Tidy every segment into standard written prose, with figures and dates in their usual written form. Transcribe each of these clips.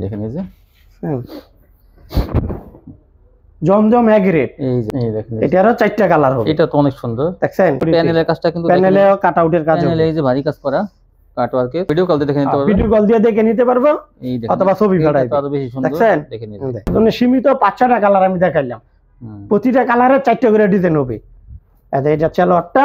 দেখেন এই যে জমজম এগ্রেড, এই দেখেন এটারও 4টা কালার হবে। এটা তো অনেক সুন্দর, দেখছেন প্যানেলের কাজটা কিন্তু প্যানেলেও কাট আউটের কাজ হবে, প্যানেলে এই যে ভারী কাজ করা কাটওয়ার্কে ভিডিও কল দিয়ে দেখে নিতে পারবেন, ভিডিও কল দিয়ে দেখে নিতে পারবো এই দেখেন অথবা ছবি পাঠাই আরো বেশি সুন্দর দেখছেন দেখে নিতে। মানে সীমিত 5-6টা কালার আমি দেখাইলাম, প্রতিটা কালারে 4টা করে ডিজাইন হবে। এটা সালোয়ারটা।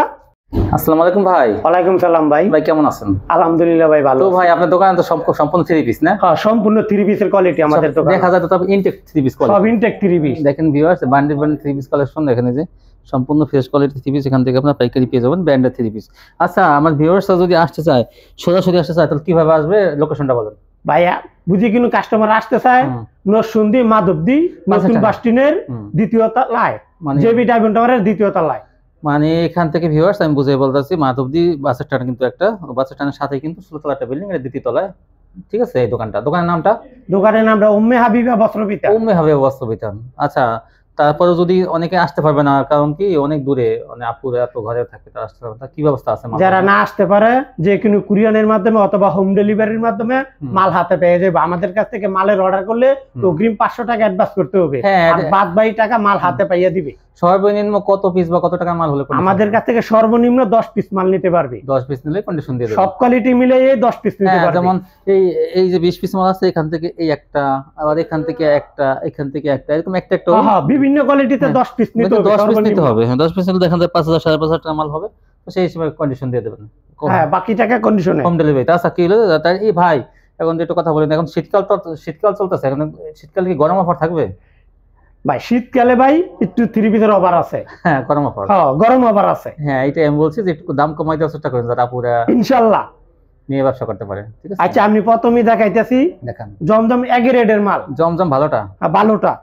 আসসালামু আলাইকুম ভাই। ওয়ালাইকুম সালাম ভাই। ভাই কেমন আছেন? আলহামদুলিল্লাহ ভাই ভালো। তো ভাই আপনার দোকানে তো সম্পূর্ণ 3 পিস না? হ্যাঁ সম্পূর্ণ 3 পিসের কোয়ালিটি আমাদের দোকানে দেখা যায় তো তবে ইনটেক 3 পিস কোয়ালিটি, সব ইনটেক 3 পিস। দেখেন ভিউয়ার্স বান্ডিল 3 পিস কালেকশন দেখেন, এই যে সম্পূর্ণ ফ্রেশ কোয়ালিটি 3 পিস, এখান থেকে আপনারা পাইকারি পেয়ে যাবেন ব্র্যান্ডেড 3 পিস। আচ্ছা আমার ভিউয়ার্সরা যদি আসতে চায়, সরাসরি আসতে চায়, তাহলে কিভাবে আসবে, লোকেশনটা বলেন ভাইয়া। বুঝি কিন্তু কাস্টমার আসতে চায় নরসিংদী মাধবদী নতুন বাস স্ট্যান্ডের দ্বিতীয় তলায়, মানে জেবি ডায়মন্ড টাওয়ারের দ্বিতীয় তলায়। মানে এখান থেকে ভিউয়ার্স আমি বুঝিয়ে বলতেছি, মাধবদী বাস স্ট্যান্ড কিন্তু একটা, বাস স্ট্যান্ডের সাথে কিন্তু 16 তলা একটা বিল্ডিং, এর দ্বিতীয় তলায়, ঠিক আছে? এই দোকানের নামটা উম্মে হাবিবা বস্ত্রবিতান। উম্মে হাবিবা বস্ত্রবিতান। আচ্ছা, তারপরে যদি অনেকে আসতে পারবে না, কারণ কি অনেক দূরে, মানে আপুরা এত ঘরে থাকে, তারা আসতে পারবে না, কি ব্যবস্থা আছে? যারা না আসতে পারে যে কোনো কুরিয়ারের মাধ্যমে অথবা হোম ডেলিভারির মাধ্যমে মাল হাতে পেয়ে যাবে। আমাদের কাছ থেকে মালের অর্ডার করলে অগ্রিম 500 টাকা অ্যাডভান্স করতে হবে, আর বাদ বাকি টাকা মাল হাতে পাইয়ে দিবে। সর্বনিম্ন কত পিস বা কত টাকা মাল হলে? আমাদের কাছ থেকে সর্বনিম্ন 10 পিস মাল নিতে পারবে। 10 পিস নিলে কন্ডিশন দিয়ে দেব, সব কোয়ালিটি মিলে 10 পিস নিতে পারবে। যেমন এই যে 20 পিস মাল আছে, এখান থেকে এই একটা, আবার এখান থেকে একটা, এখান থেকে একটা, এরকম একটা একটা বিভিন্ন কোয়ালিটিতে 10 পিস নিতে হবে। 10 পিস নিতে হবে। হ্যাঁ 10 পিস নিলে দেখেন 5000 5,500 টাকা মাল হবে, তো সেই হিসেবে কন্ডিশন দিয়ে দেবেন। হ্যাঁ বাকি টাকা কন্ডিশনে হোম ডেলিভারি। তাছাড়া কি হলো তাই এই ভাই, এখন একটু কথা বলেন, এখন শীতকাল চলতেছে, এখন শীতকালে কি গরম অফার থাকবে? ভাই শীতকালে ভাই একটু 3 পিসের অফার আছে। হ্যাঁ গরম অফার, গরম অফার আছে। হ্যাঁ এইটা আমি বলছি যে একটু দাম কমাই দেওয়ার চেষ্টা করেন, যারা আপুরা ইনশাআল্লাহ নিয়ে ব্যবসা করতে পারে, ঠিক আছে? আচ্ছা আমি প্রথমেই দেখাইতেছি, দেখেন জমজম এ গ্রেডের মাল। জমজম ভালোটা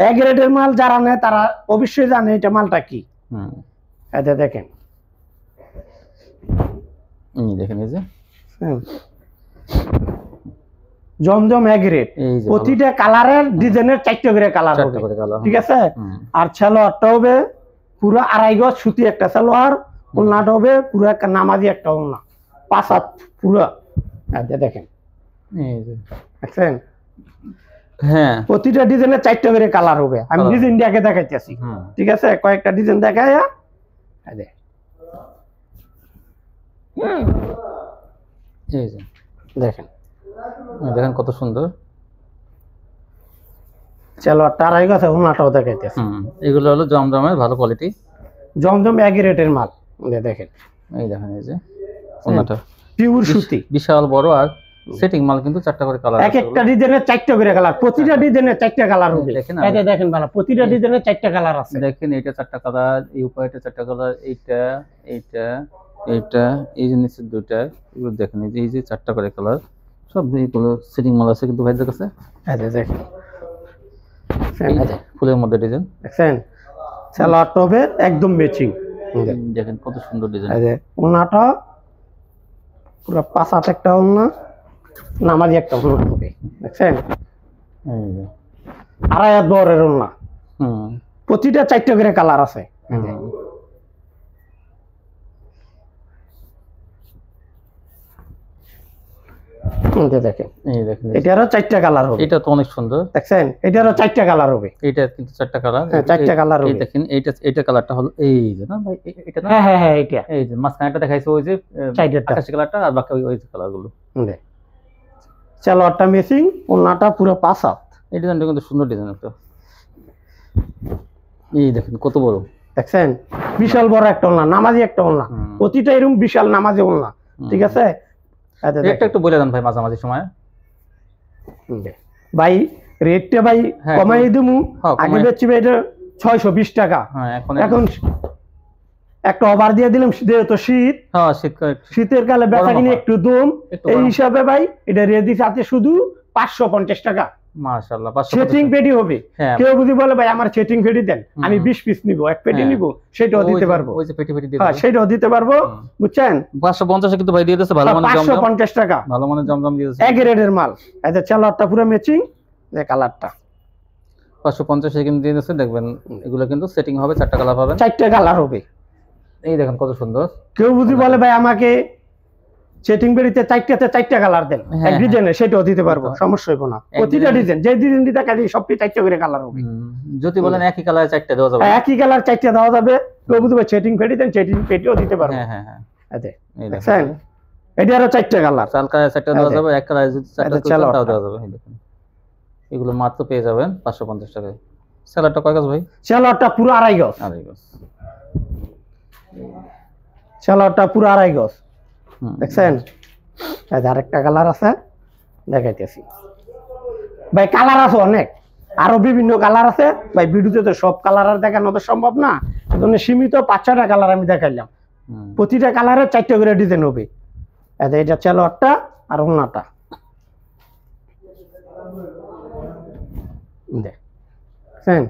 এ গ্রেডের মাল যারা নেয় তারা অবশ্যই জানে এটা মালটা কি। এটা দেখেন, দেখেন এই যে জমজম এ গ্রেড, প্রতিটা কালারের ডিজাইনের 4টা করে কালার হবে, ঠিক আছে? আর সালোয়ারটা হবে পুরো 2.5 গজ সুতি একটা সালোয়ার, ওড়নাটা হবে পুরো একটা নামাজি একটা ওড়না, 5 হাত পুরো। এটা দেখেন, দেখছেন? হ্যাঁ প্রতিটা ডিজাইনের 4টা করে কালার হবে। আমি ডিজাইন দিয়ে দেখাইতেছি, ঠিক আছে? কয়েকটা ডিজাইন দেখায়া দেখেন, দেখেন কত সুন্দর সালোয়ারটা 2.5 গজ, ওড়নাটাও দেখাইতেছি। এগুলো হলো জমজমের ভালো কোয়ালিটি, জমজম এ গ্রেডের মাল। দেখেন এই দেখেন, এই যে ওড়নাটা পিওর সুতি, বিশাল বড়, আর সেটিং মাল কিন্তু 4টা করে কালার, এক একটা ডিজাইনের 4টা করে কালার, প্রতিটা ডিজাইনের 4টা কালার হবে। এটা দেখেন ভালো, প্রতিটা ডিজাইনের 4টা কালার আছে। দেখেন এটা 4টা কালার, এই উপরেটা 4টা কালার, এইটা এইটা এই যে নিচে দুইটা, এগুলো দেখেন এই যে 4টা করে কালার, সব এইগুলো সেটিং মাল আছে কিন্তু ভাইদের কাছে। এই দেখেন ফুলের মধ্যে ডিজাইন, দেখছেন? সালোয়ারটা হবে একদম ম্যাচিং, দেখেন কত সুন্দর ডিজাইন। এই যে ওড়নাটা পুরো 5 হাত একটা ওড়না, নামাজি একটা ওড়না হবে, দেখছেন? এই যে 2.5 হাত বড়ের ওড়না, প্রতিটা 4টা করে কালার আছে। দেখেন এটারও 4টা কালার হবে। এটা তো অনেক সুন্দর, দেখছেন? এটারও 4টা কালার হবে। এটা কিন্তু 4টা কালার, 4টা কালার হবে। দেখেন এটা কালারটা হলো এই যে, না ভাই এটা না? হ্যাঁ এটা এই যে মাঝখানেটা দেখাইছে ওই যে আকাশি কালারটা, আর বাকি ওই যে কালারগুলো। সালোয়ারটা ম্যাচিং, ওড়নাটা পুরো 5 হাত। এই ডিজাইনটা কিন্তু সুন্দর ডিজাইন একটা, এই দেখেন কত বড়, দেখছেন? বিশাল বড় একটা ওড়না, নামাজি একটা ওড়না, প্রতিটা এরকম বিশাল নামাজি ওড়না, ঠিক আছে? একটু বলে দেন ভাই মাঝামাঝি সময়। ভাই রেটটা ভাই কমাই দেবো, আগে বেচছি এটা 620 টাকা, এখন একটা অফার দিয়ে দিলাম, যেহেতু শীতের কালে বেচা কিনে একটু দম, এই হিসাবে ভাই এটা রেট দিচ্ছে আছে শুধু 550 টাকা। মাশাআল্লাহ, সেটিং পেটি হবে। কেউ যদি বলে ভাই আমার সেটিং পেটি দেন, আমি 20 পিস নিব, এক পেটি নিব, সেটাও দিতে পারবো। ওই যে পেটি দিয়ে হ্যাঁ সেটাও দিতে পারবো, বুঝছেন? 550 কিন্তু ভাই দিয়ে দিয়েছে, ভালো মানের জমজম, 550 টাকা ভালো মানের জমজম দিয়েছে, এক গ্রেডের মাল। এই যে সালোয়ারটা পুরো ম্যাচিং, এই কালারটা 550 কিন্তু দিয়ে দিয়েছে। দেখবেন এগুলো কিন্তু সেটিং হবে, 4টা কালার পাবেন, 4টা কালার হবে। এই দেখেন কত সুন্দর। কেউ যদি বলে ভাই আমাকে সেটিং বেরিতে চারটাতে চারটা কালার দেন এক ডিজাইনে, সেটাও দিতে পারবো, সমস্যা হইব না। প্রতিটা ডিজাইন যে ডিজাইন দিতে কাজে সবটি চারটা করে কালার হবে। যদি বলেন একই কালার চারটা দেওয়া যাবে, একই কালার চারটা দেওয়া যাবে। কেউ যদি সেটিং পেটি দেন সেটিং পেটিও দিতে পারবো। হ্যাঁ হ্যাঁ আচ্ছা দেখেন এটা আরো চারটা কালার, চাল কালার চারটা দেওয়া যাবে, এক কালার যদি চারটা তাও দেওয়া যাবে। দেখুন এগুলো মাত্র পেয়ে যাবেন 550 টাকায়। সেলারটা কয় গজ ভাই? সেলারটা পুরো 2.5 গজ। 2.5 গজ সেলারটা পুরো 2.5 গজ। দেখছেন আরেকটা কালার আছে দেখাইতেছি ভাই। কালার আছে অনেক, আরো বিভিন্ন কালার আছে ভাই। ভিডিওতে তো সব কালার আর দেখানো তো সম্ভব না, এজন্য সীমিত 5-6টা কালার আমি দেখাইলাম। প্রতিটা কালারে 4টা করে ডিজাইন হবে। এটা সেলারটা আর ওন্নাটা দেখছেন।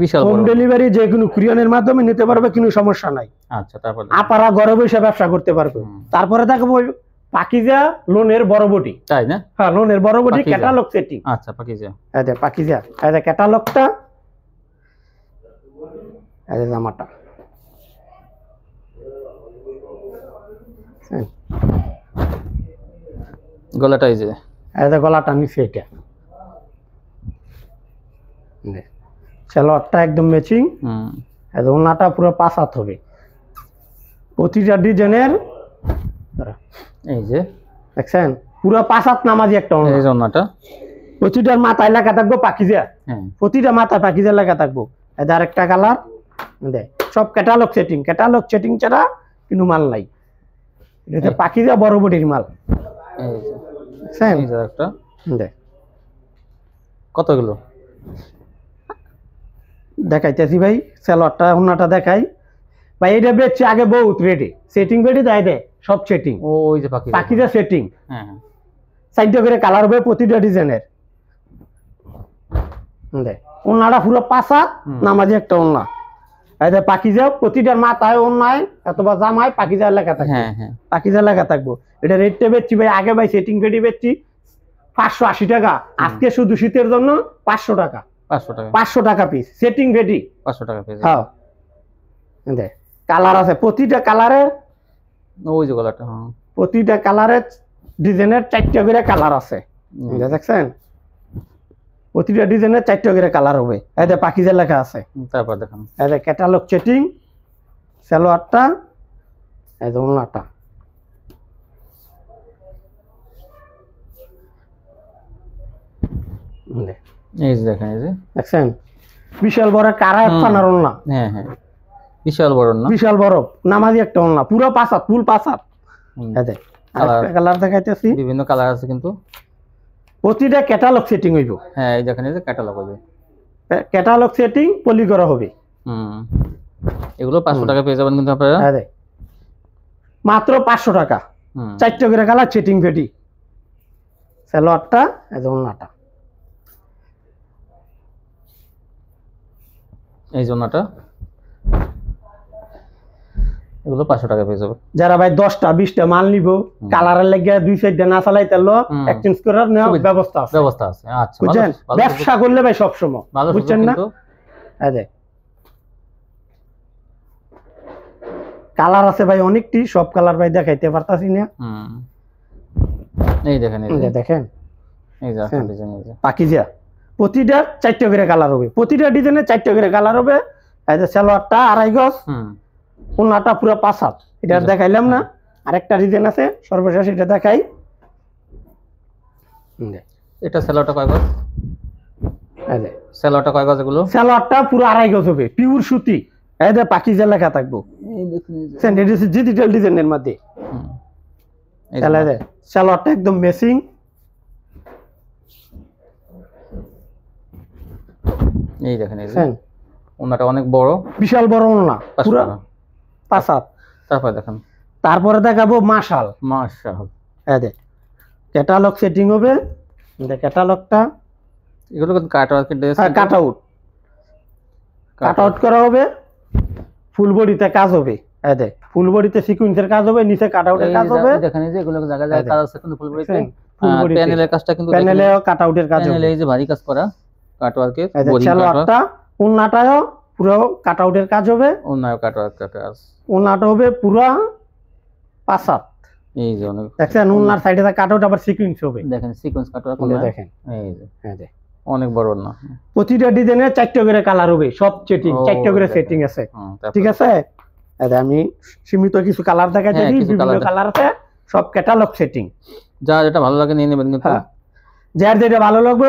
বিশাল হোম ডেলিভারি যে কোনো কুরিয়ারের মাধ্যমে নিতে পারবে, কোনো সমস্যা নাই। আচ্ছা তারপর আপনারা ঘরে বসে ব্যবসা করতে পারবে। তারপরে দেখবো পাকিজা লোনের বড় বডি, তাই না? হ্যাঁ লোনের বড় বডি ক্যাটালগ সেটিং। আচ্ছা পাকিজা, এই পাকিজা, এই ক্যাটালগটা, এই জামাটা গলাটা, এই যে গলাটা নিচে, এটা সালোয়ারটা একদম ম্যাচিং। ওন্নাটা পুরো 5 হাত হবে। প্রতিটা ডিজাইনের এই যে দেখছেন পুরো 5 হাত নামাজি একটা ওন্না। এই যে ওন্নাটা প্রতিটার মাথায় লেখা থাকবো পাকিজা, প্রতিটা মাথায় পাকিজা লেখা থাকবো। এই যে আরেকটা কালার, সব ক্যাটালগ সেটিং। ক্যাটালগ সেটিং ছাড়া কিন্তু মাল নাই। এটা পাকিজা বড় বডির মাল। দেখছেন এই যে একটা কতগুলো দেখাইতেছি ভাই। সালোয়ারটা ওন্নাটা দেখাই ভাই। এটা বেচছে আগে বহুত রেডি, সেটিং রেডি দেয় দে সব সেটিং। ওই যে পাকিজা সেটিং। হ্যাঁ হ্যাঁ, 4টা করে কালার হবে প্রতিটা ডিজাইনের। ওন্নাটা পুরো 5 হাত নামাজি একটা ওন্না। এই যে পাকিজা, প্রতিটার মাথায় ওন্নায় অথবা জামায় পাকিজা লেখা থাকবে। হ্যাঁ হ্যাঁ, পাকিজা লেখা থাকবো। এটা রেটটা বেচছি ভাই আগে ভাই সেটিং রেডি বেচছি 580 টাকা। আজকে শুধু শীতের জন্য 500 টাকা। 500 টাকা পিস সেটিং রেডি, 500 টাকা পিস। হ্যাঁ কালার আছে প্রতিটা কালারের। ওই যে কালারটা, হ্যাঁ প্রতিটা কালারের ডিজাইনের 4টা করে কালার আছে। দেখছেন প্রতিটা ডিজাইনের 4টা করে কালার হবে। এই যে পাকিজা লেখা আছে। তারপর দেখুন এই যে ক্যাটালগ সেটিং, সালোয়ারটা, এই যে ওন্নাটা। এই যে দেখেন, এই যে দেখছেন বিশাল বড় কারা পানার ওন্না। হ্যাঁ হ্যাঁ, বিশাল বড় না, বিশাল বড় নামাজি একটা ওন্না, পুরো 5 হাত, ফুল 5 হাত। এই যে আরেকটা কালার দেখাইতেছি। বিভিন্ন কালার আছে কিন্তু প্রতিটা ক্যাটালগ সেটিং হইব। হ্যাঁ এই দেখেন, এই যে ক্যাটালগ হবে, ক্যাটালগ সেটিং পলি করা হবে। এগুলো 500 টাকা পেয়ে যাবেন কিন্তু আপনারা। হ্যাঁ মাত্র 500 টাকা। 4টা করে কালার সেটিং ফেটি। সালোয়ারটা, এই যে ওন্নাটা, এই জন্যটা এগুলো 500 টাকা পেয়ে যাবে। যারা ভাই 10টা 20টা মাল নিব, কালারের লাগি 2-4টা না চালাইতে হলো, এক্সচেঞ্জ করার ব্যবস্থা আছে। আচ্ছা বুঝছেন, ব্যবসা করলে ভাই সব সময়, বুঝছেন না? এই যে কালার আছে ভাই অনেকটি, সব কালার ভাই দেখাইতে পারতাছি না। এই দেখেন, এই দেখেন, এই যে একটা ডিজাইন, এই যে পাকিজা, প্রতিটা 4টা করে কালার হবে, প্রতিটা ডিজাইনে 4টা করে কালার হবে। এই যে সালোয়ারটা 2.5 গজ, ওন্নাটা পুরো 5 হাত। এটা দেখাইলাম না, আরেকটা ডিজাইন আছে সর্বশেষ, এটা দেখাই। এটা সালোয়ারটা কয় গজ? এই যে সালোয়ারটা কয় গজ? এগুলো সালোয়ারটা পুরো 2.5 গজ হবে, পিওর সুতি। এই যে পাকিজা লেখা থাকবো, এই দেখুন ডিজিটাল ডিজাইনের মধ্যে। সালোয়ারটা একদম ম্যাচিং। এই দেখেন, এই যে ওন্নাটা অনেক বড়, বিশাল বড় ওন্না, পুরো 5 হাত। তারপর দেখেন, তারপরে দেখাবো মাশাল। এই যে ক্যাটালগ সেটিং হবে। এই ক্যাটালগটা, এগুলো কিন্তু কাট আউট করা হবে, ফুল বডিতে কাজ হবে। এই যে ফুল বডিতে সিকোয়েন্সের কাজ হবে, নিচে কাট আউটের কাজ হবে। দেখেন এই যে এগুলো জায়গা জায়গা কাজ আছে কিন্তু ফুল বডিতে, প্যানেলের কাজটা কিন্তু প্যানেলেও কাট আউটের কাজ হবে। প্যানেলে এই যে ভারী কাজ করা কাট ওয়ার্কের বডি কাটটা, ওন্নাটাও পুরো কাট আউটের কাজ হবে। ওন্নাও কাট ওয়ার্ক কাজ, ওন্নাটা হবে পুরো 5 হাত। এই যে অনেক দেখছেন ওনার সাইডে কাটআউট আবার সিকোয়েন্স হবে, দেখেন সিকোয়েন্স কাটওয়ার্ক দেখেন এই যে হ্যাঁ যে অনেক বড় না, প্রতিটা ডিজাইনে 4টা করে কালার হবে, সব সেটিং 4টা করে সেটিং আছে, ঠিক আছে। আমি সীমিত কিছু কালার দেখাইতে দিই, বিভিন্ন কালার আছে, সব ক্যাটালগ সেটিং, যা যেটা ভালো লাগে নিয়ে নেবেন কিন্তু। যার যেটা ভালো লাগবে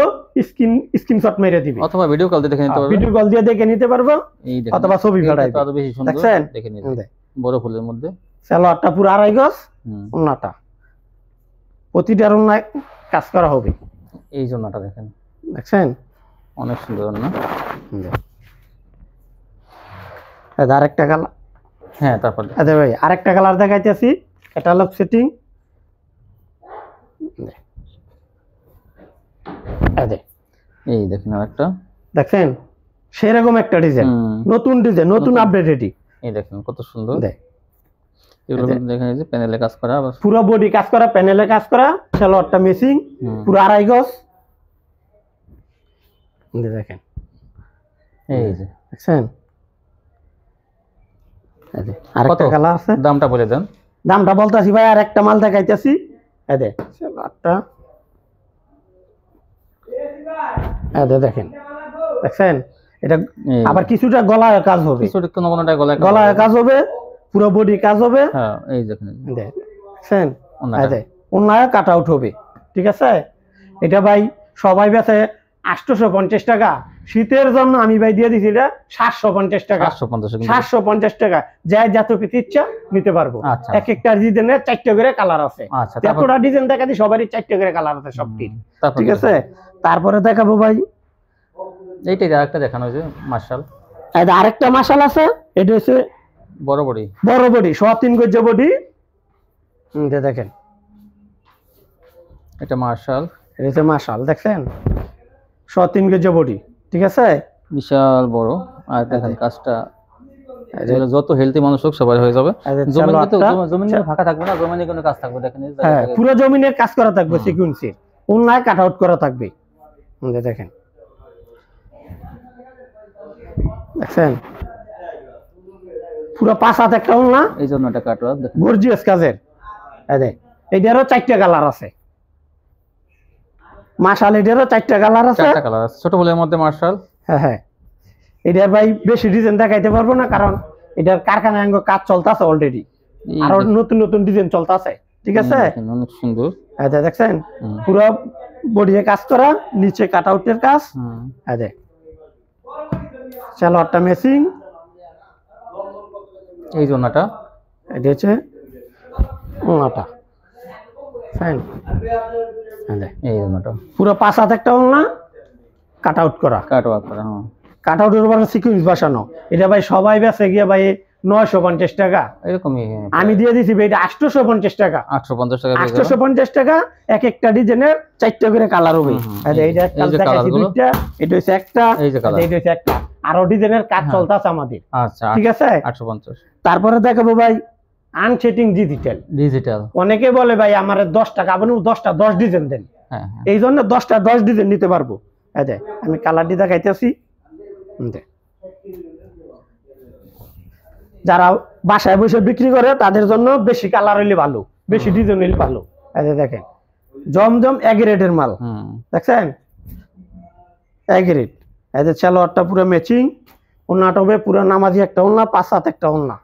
স্ক্রিনশট মেরে দিবি, অথবা ভিডিও কল দিয়ে দেখে নিতে পারবে, ভিডিও কল দিয়ে দেখে নিতে পারবো, এই দেখেন অথবা ছবি পাঠাইবে, আরো বেশি সুন্দর দেখছেন দেখে নিতে, বড় ফুলের মধ্যে সালোয়ারটা পুরো 2.5 গজ, ওন্নাটা প্রতিটার ওন্নায় কাজ করা হবে, এই জন্যটা দেখেন, দেখছেন অনেক সুন্দর না। এটা আরেকটা কালার, হ্যাঁ তারপর আচ্ছা ভাই আরেকটা কালার দেখাইতেছি, ক্যাটালগ সেটিং, এই দেখেন আরেকটা, দেখেন সেরকম একটা ডিজাইন, নতুন ডিজাইন, নতুন আপডেট এটি, এই দেখেন কত সুন্দর, এগুলো দেখেন এই যে প্যানেলে কাজ করা, পুরো বডি কাজ করা, প্যানেলে কাজ করা, সালোয়ারটা মেসিং, পুরো 2.5 গজ, দেখেন এই যে দেখছেন। আরেকটা কালার আছে, দামটা বলে দেন। দামটা বলতাছি ভাই, আর একটা মাল দেখাইতেছি, এই দেখ সালোয়ারটা, এই দেখেন দেখছেন, এটা আবার কিছুটা গলায় কাজ হবে, কিছুটা কোন কোনটা গলায় কাজ হবে, পুরো বডি কাজ হবে, হ্যাঁ এই দেখেন দেখছেন, ওন্নায় কাট আউট হবে, ঠিক আছে। এটা ভাই সবাই বেচে 850 টাকা, শীতের জন্য আমি ভাই দিয়ে দিছি এটা 750 টাকা, 750 টাকা, যাই যত পিস ইচ্ছা নিতে পারবো। এক একটা ডিজাইনের 4টা করে কালার আছে, এতটা ডিজাইন দেখা দি সবারই 4টা করে কালার আছে সবটির, ঠিক আছে। তারপরে দেখাবো ভাই এইটাই আরেকটা দেখানো হয়েছে মার্শাল, এটা আরেকটা মার্শাল আছে, এটা হচ্ছে বড় বডি, 3 গজ বডি, দেখেন এটা মার্শাল, এটা হচ্ছে মার্শাল, দেখছেন 3 গজ বডি, ঠিক আছে, বিশাল বড়। আর দেখেন কাজটা যত হেলদি মানুষ হোক সবাই হয়ে যাবে, জমিনে ফাঁকা থাকবে না, জমিনে কোনো কাজ থাকবে, দেখেন হ্যাঁ পুরো জমিনে কাজ করা থাকবে, সিকোয়েন্সের ওন্নায় কাট আউট করা থাকবে, দেখেন দেখছেন পুরো 5 হাত একটা ওন্না, এই জন্য এটা কাটওয়ার্ক দেখেন গর্জিয়াস কাজের, এইটারও 4টা কালার আছে, মার্শাল এটারও 4টা কালার আছে, 4টা কালার আছে, ছোট ফুলের মধ্যে মার্শাল, হ্যাঁ এটার ভাই বেশি ডিজাইন দেখাইতে পারবো না, কারণ এটার কারখানায় কাজ চলতেছে অলরেডি, আর নতুন নতুন ডিজাইন চলতেছে, ঠিক আছে, অনেক সুন্দর, দেখছেন পুরো বডি কাজ করা, নিচে কাট আউটের কাজ, সালোয়ারটা মেসিং, এই জন্যটা এটা হচ্ছে ওন্নাটা, এই জন্যটা পুরো 5 হাত একটা ওন্না, কাট আউট করা, কাটওয়ার্ক করা, কাট আউটের উপর সিকোয়েন্স বসানো, এটা ভাই সবাই বেচে গিয়ে ভাই 950 টাকা, এরকমই আমি দিয়ে দিছি ভাই এটা 850 টাকা, 850 টাকা, 850 টাকা, এক একটা ডিজাইনের 4টা করে কালার হবে, এইটা দেখাইছি দুইটা, এটা হচ্ছে একটা, এটা হচ্ছে একটা, আরো ডিজাইনের কাজ চলতেছে আমাদের, আচ্ছা ঠিক আছে 850। তারপরে দেখাবো ভাই আনসেটিং ডিজিটাল, অনেকে বলে ভাই আমার 10 টাকা, আপনি 10টা 10 ডিজাইন দেন, এই জন্য 10টা 10 ডিজাইন নিতে পারবো, আমি কালারটি দেখাইতেছি, যারা বাসায় বসে বিক্রি করে তাদের জন্য বেশি কালার হইলে ভালো, বেশি ডিজাইন হইলে ভালো, দেখেন জমজম এক গ্রেডের মাল, দেখছেন এক গ্রেড, সালোয়ারটা পুরো ম্যাচিং, ওন্নাটা হবে পুরো নামাজি একটা ওন্না, 5 হাত একটা ওন্না,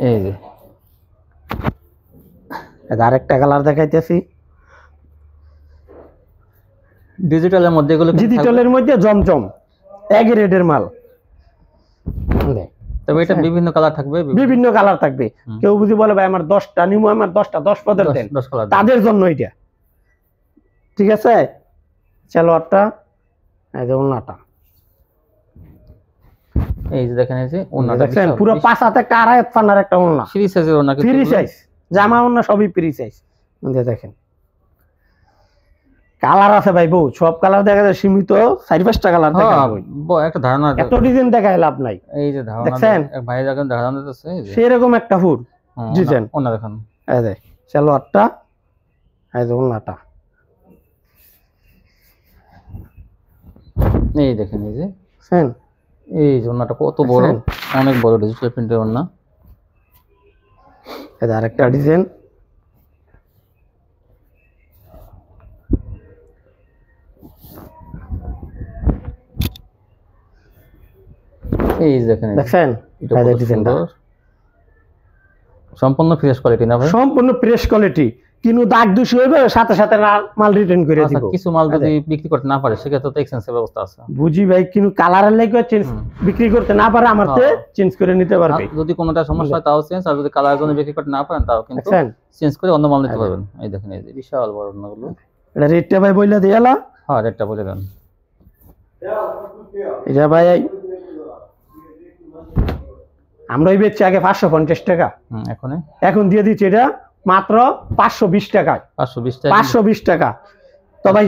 এই যে আরেকটা কালার দেখাইতেছি, ডিজিটালের মধ্যে, এগুলো ডিজিটালের মধ্যে জমজম এক গ্রেডের মাল, তবে এটা বিভিন্ন কালার থাকবে, বিভিন্ন কালার থাকবে, কেউ বুঝি বলে ভাই আমার 10টা নিমু, আমার 10টা 10 পদের দেন, তাদের জন্য এটা, ঠিক আছে। সালোয়ারটা এই যে ওন্নাটা, এই যে দেখেন এই যে ওন্নাটা দেখেন পুরো 5 হাত একটা, 2.5 হাত ফান্নার একটা ওন্না, ফ্রি সাইজের ওন্না, ফ্রি সাইজ জামা ওন্না সবই ফ্রি সাইজ, দেখেন কালার আছে ভাই বহু, সব কালার দেখা যায়, সীমিত 4-5টা কালার দেখা যায়, একটা ধারণা, এত ডিজাইন দেখায় লাভ নাই, এই যে ধারণা দেখছেন ভাই যখন ধারণা দিতেছে, সেরকম একটা ফুল ডিজাইন, ওন্না দেখেন, এই যে সালোয়ারটা, এই যে ওন্নাটা, এই দেখেন এই যে এই ওড়নাটা কত বড়, অনেক বড় ডিজিটাল প্রিন্টের ওড়না। এটা আরেকটা ডিজাইন, এই দেখেন, দেখছেন এটা কত সুন্দর, সম্পূর্ণ ফ্রেশ কোয়ালিটি না ভাই? সম্পূর্ণ ফ্রেশ কোয়ালিটি, কিন্তু দাগ দূষি হইবে সাথে সাথে মাল রিটার্ন করে দিব। কিছু মাল যদি বিক্রি করতে না পারে সেক্ষেত্রে তো এক্সচেঞ্জের ব্যবস্থা আছে। বুঝি ভাই, কিন্তু কালারের লাগবে চেঞ্জ বিক্রি করতে না পারে আমার তে চেঞ্জ করে নিতে পারবে। যদি কোনোটা সমস্যা হয় তাও চেঞ্জ, আর যদি কালারের জন্য বিক্রি করতে না পারেন তাও কিন্তু চেঞ্জ করে অন্য মাল নিতে পারবেন। এই দেখেন, এই যে বিশাল বড় ওড়নাগুলো। এটা রেটটা ভাই বইলা দিয়ালা? হ্যাঁ, রেটটা বলে দেন। এটা ভাই আমরা এই বেচছি আগে 550 টাকা, এখন দিয়ে দিচ্ছি এটা মাত্র 520 টাকায়। 520 টাকা। তো ভাই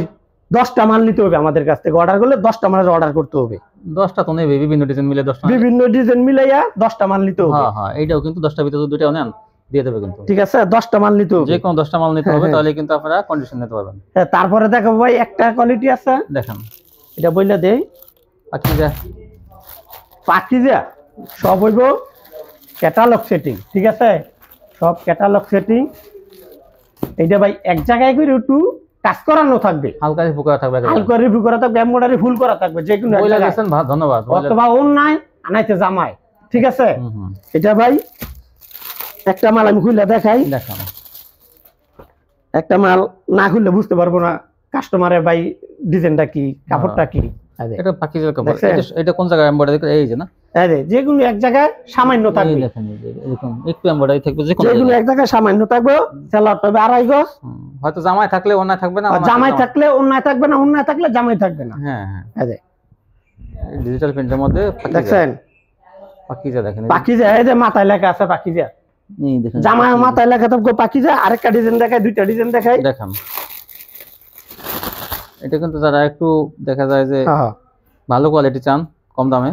10টা মাল নিতে হবে আমাদের কাছ থেকে, অর্ডার করলে 10টা মালের অর্ডার করতে হবে। 10টা তো নেবে, বিভিন্ন ডিজাইন মিলে 10টা, বিভিন্ন ডিজাইন মিলাইয়া 10টা মাল নিতে হবে। হ্যাঁ হ্যাঁ, এইটাও কিন্তু 10টার ভিতরে যদি দুইটাও নেন দিয়ে দেবে কিন্তু। ঠিক আছে, 10টা মাল নিতে হবে, যে কোনো 10টা মাল নিতে হবে, তাহলে কিন্তু আপনারা কন্ডিশন নিতে পারবেন। তারপরে দেখো ভাই একটা কোয়ালিটি আছে, দেখেন এটা বইলা দেই। পাকিজা সব হইব ক্যাটালগ সেটিং, ঠিক আছে, সব ক্যাটালগ সেটিং। এইটা ভাই এক জায়গায় করে একটু কাজ করানো থাকবে, হালকা রিভিউ করা থাকবে, হালকা রিভিউ করা থাকবে, এমব্রয়ডারি ফুল করা থাকবে, যে কোনো বইলা গেছেন। ধন্যবাদ। অথবা অনলাইন আনাইতে জামাই, ঠিক আছে। এটা ভাই একটা মাল আমি খুলে দেখাই। দেখান, একটা মাল না খুললে বুঝতে পারবো না কাস্টমারে ভাই ডিজাইনটা কি, কাপড়টা কি। এটা পাকিজার কাপড়। এটা কোন জায়গায় এমব্রয়ডারি করে? এই যে না, যে কোনো এক জায়গায় সামান্য থাকবে, দেখেন এরকম একটু এমব্রয়ডারি থাকবে, যে কোনো এক জায়গায় সামান্য থাকবে। সেলার তবে 2.5 গজ। হয়তো জামাই থাকলে অন্যায় থাকবে না, জামাই থাকলে অন্যায় থাকবে না, অন্যায় থাকলে জামাই থাকবে না। হ্যাঁ হ্যাঁ, ডিজিটাল প্রিন্টের মধ্যে দেখছেন পাকিজা। দেখেন পাকিজা, এই যে মাথায় লেখা আছে পাকিজা, এই দেখেন জামাই মাথায় লেখা থাকবে পাকিজা। আরেকটা ডিজাইন দেখাই, দুইটা ডিজাইন দেখাই। দেখেন, এটা কিন্তু যারা একটু দেখা যায় যে ভালো কোয়ালিটি চান কম দামে,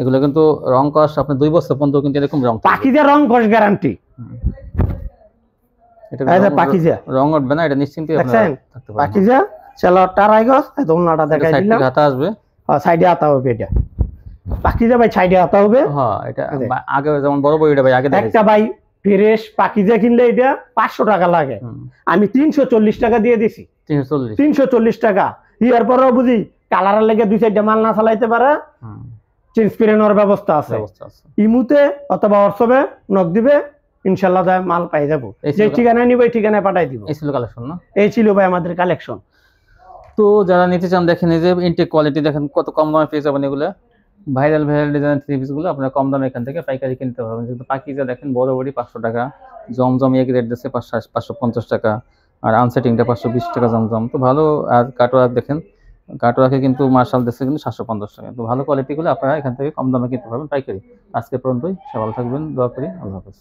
এগুলো কিন্তু রং কস আপনি 2 বছর পর্যন্ত কিন্তু এরকম রং, পাকিজা রং কস গ্যারান্টি। এটা পাকিজা রং উঠবে না, এটা নিশ্চিন্তে আপনারা থাকতে পারেন। পাকিজা সেলারটা 2.5 গজ, দোলনাটা দেখাই দিলাম, সাইডে হাতা আসবে। হ্যাঁ, সাইডে হাতা হবে। এটা পাকিজা ভাই সাইডে হাতা হবে। হ্যাঁ, এটা আগে যেমন বড় বড়, এটা ভাই আগে একটা ভাই ফ্রেশ পাকিজা কিনলে এটা 500 টাকা লাগে, আমি 340 টাকা দিয়ে দিছি। 340 টাকা। ইয়ার পরেও বুঝি কালারের লেগে 2-4টা মাল না চালাইতে পারে, চেঞ্জ করে নেওয়ার ব্যবস্থা আছে। ইমুতে অথবা হোয়াটসঅ্যাপে নক দিবে, ইনশাআল্লাহ মাল পাই যাবো। যে ঠিকানায় নিব এই ঠিকানায় পাঠাই দিব। এই ছিল কালেকশন না? এই ছিল ভাই আমাদের কালেকশন। তো যারা নিতে চান দেখেন, এই যে ইনটেক কোয়ালিটি দেখেন, কত কম দামে পেয়ে যাবেন এগুলো। ভাইরাল ডিজাইন থ্রি পিস গুলো আপনারা কম দামে এখান থেকে পাইকারি কিনতে পারবেন। কিন্তু পাকিজা দেখেন বড় বড়ি 500 টাকা, জমজম এক রেট দিচ্ছে 550 টাকা, আর আনসেটিংটা 520 টাকা জমজম। তো ভালো। আর কাটোয়ার দেখেন, কাটোয়াকে কিন্তু মার্শাল দিচ্ছে কিন্তু 750 টাকা। তো ভালো কোয়ালিটিগুলো আপনারা এখান থেকে কম দামে কিনতে পারবেন পাইকারি। আজকে পর্যন্তই, সবাই ভালো থাকবেন, দোয়া করি। আল্লাহ হাফেজ।